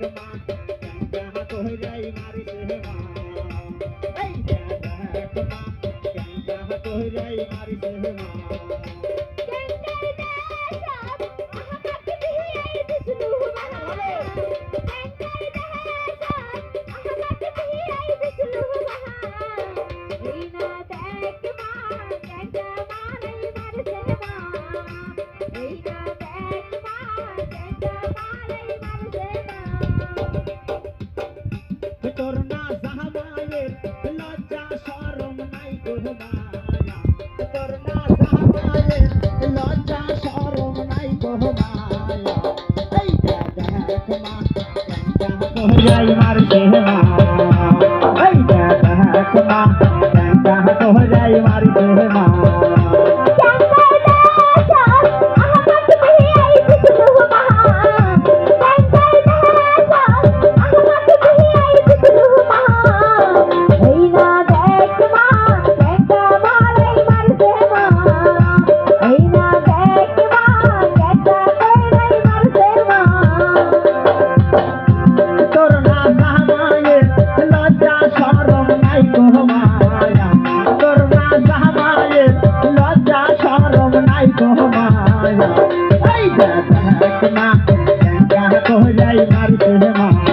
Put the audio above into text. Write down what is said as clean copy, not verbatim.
মা কেঙ্কা কইরাই মারিছে মা এই দেখ মা কেঙ্কা কইরাই মারিছে মা তোর না জামাইয়ের লজ্জা শরম নাই গো মায়া তোর না জামাইয়ের লজ্জা শরম নাই গো মায়া এই দেখ মা কেঙ্কা কইরাই মারিছে মা এই দেখ মা কেঙ্কা কইরাই মারিছে মা